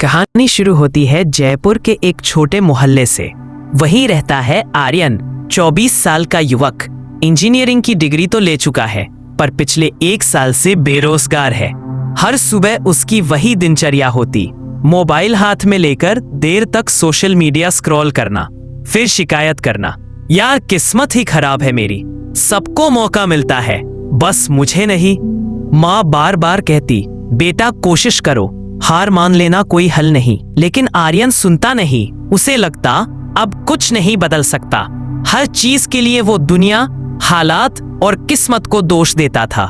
कहानी शुरू होती है जयपुर के एक छोटे मोहल्ले से। वहीं रहता है आर्यन, 24 साल का युवक। इंजीनियरिंग की डिग्री तो ले चुका है, पर पिछले 1 साल से बेरोजगार है। हर सुबह उसकी वही दिनचर्या होती, मोबाइल हाथ में लेकर देर तक सोशल मीडिया स्क्रॉल करना, फिर शिकायत करना, यार किस्मत ही खराब है मेरी, सबको मौका मिलता है बस मुझे नहीं। माँ बार बार कहती, बेटा कोशिश करो, हार मान लेना कोई हल नहीं। लेकिन आर्यन सुनता नहीं। उसे लगता अब कुछ नहीं बदल सकता। हर चीज के लिए वो दुनिया, हालात और किस्मत को दोष देता था।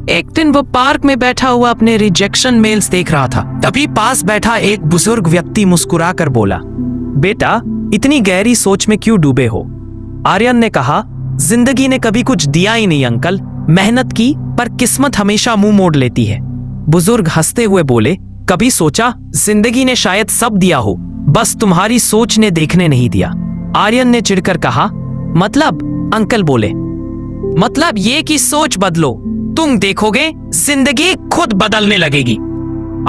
एक दिन वो पार्क में बैठा हुआ अपने रिजेक्शन मेल्स देख रहा था। तभी पास बैठा एक बुजुर्ग व्यक्ति मुस्कुराकर बोला, बेटा इतनी गहरी सोच में क्यों डूबे हो? आर्यन ने कहा, जिंदगी ने कभी कुछ दिया ही नहीं अंकल, मेहनत की पर किस्मत हमेशा मुंह मोड़ लेती है। बुजुर्ग हंसते हुए बोले, कभी सोचा जिंदगी ने शायद सब दिया हो, बस तुम्हारी सोच ने देखने नहीं दिया। आर्यन ने चिढ़कर कहा, मतलब? अंकल बोले, मतलब ये कि सोच बदलो, तुम देखोगे जिंदगी खुद बदलने लगेगी।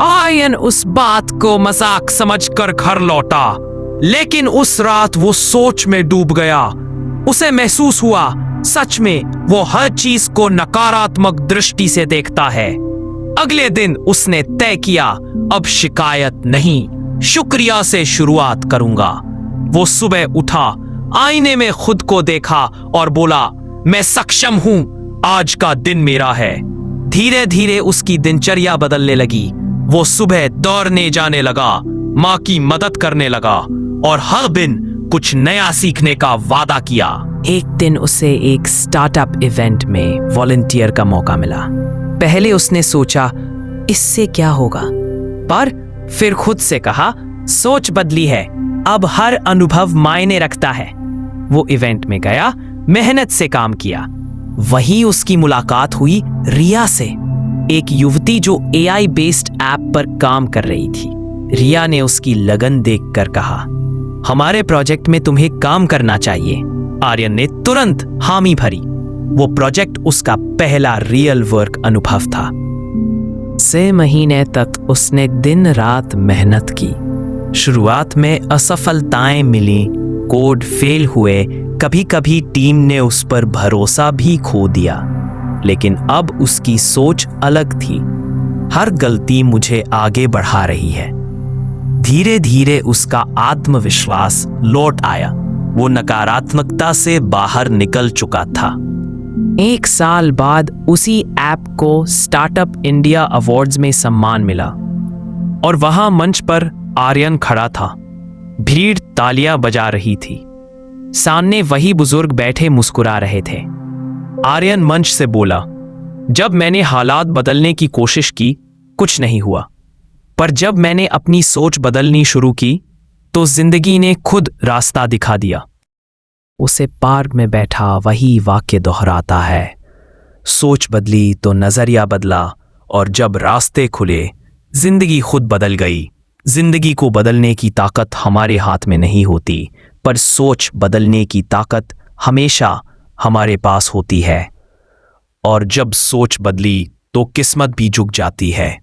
आर्यन उस बात को मजाक समझकर घर लौटा, लेकिन उस रात वो सोच में डूब गया। उसे महसूस हुआ सच में वो हर चीज को नकारात्मक दृष्टि से देखता है। अगले दिन उसने तय किया, अब शिकायत नहीं, शुक्रिया से शुरुआत करूंगा। वो सुबह उठा, आईने में खुद को देखा और बोला, मैं सक्षम हूं, आज का दिन मेरा है। धीरे धीरे उसकी दिनचर्या बदलने लगी। वो सुबह दौड़ने जाने लगा, माँ की मदद करने लगा और हर दिन कुछ नया सीखने का वादा किया। एक दिन उसे एक स्टार्टअप इवेंट में वॉलंटियर का मौका मिला। पहले उसने सोचा इससे क्या होगा, पर फिर खुद से कहा, सोच बदली है, अब हर अनुभव मायने रखता है। वो इवेंट में गया, मेहनत से काम किया। वहीं उसकी मुलाकात हुई रिया से, एक युवती जो एआई बेस्ड ऐप पर काम कर रही थी। रिया ने उसकी लगन देखकर कहा, हमारे प्रोजेक्ट में तुम्हें काम करना चाहिए। आर्यन ने तुरंत हामी भरी। वो प्रोजेक्ट उसका पहला रियल वर्क अनुभव था। 6 महीने तक उसने दिन रात मेहनत की। शुरुआत में असफलताएं मिली, कोड फेल हुए, कभी कभी टीम ने उस पर भरोसा भी खो दिया। लेकिन अब उसकी सोच अलग थी, हर गलती मुझे आगे बढ़ा रही है। धीरे धीरे उसका आत्मविश्वास लौट आया। वो नकारात्मकता से बाहर निकल चुका था। 1 साल बाद उसी ऐप को स्टार्टअप इंडिया अवार्ड्स में सम्मान मिला और वहां मंच पर आर्यन खड़ा था। भीड़ तालियां बजा रही थी। सामने वही बुजुर्ग बैठे मुस्कुरा रहे थे। आर्यन मंच से बोला, जब मैंने हालात बदलने की कोशिश की, कुछ नहीं हुआ, पर जब मैंने अपनी सोच बदलनी शुरू की तो जिंदगी ने खुद रास्ता दिखा दिया। उसे पार्क में बैठा वही वाक्य दोहराता है, सोच बदली तो नजरिया बदला, और जब रास्ते खुले जिंदगी खुद बदल गई। जिंदगी को बदलने की ताकत हमारे हाथ में नहीं होती, पर सोच बदलने की ताकत हमेशा हमारे पास होती है। और जब सोच बदली तो किस्मत भी झुक जाती है।